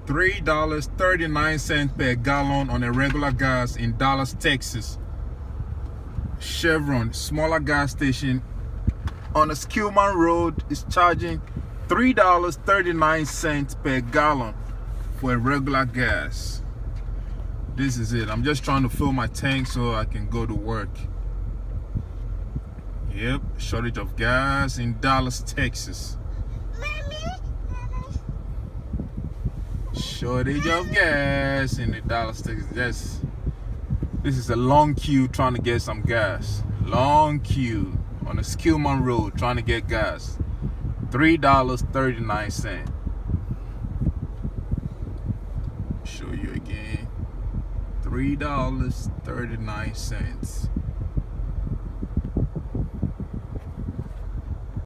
$3.39 per gallon on a regular gas in Dallas, Texas. Chevron, smaller gas station on a Skillman Road, is charging $3.39 per gallon for a regular gas. This is it. I'm just trying to fill my tank so I can go to work. Yep, shortage of gas in Dallas, Texas. Shortage of gas in the Dallas, Texas. Yes. This is a long queue trying to get some gas. Long queue on the Skillman Road trying to get gas. $3.39. Show you again. $3.39.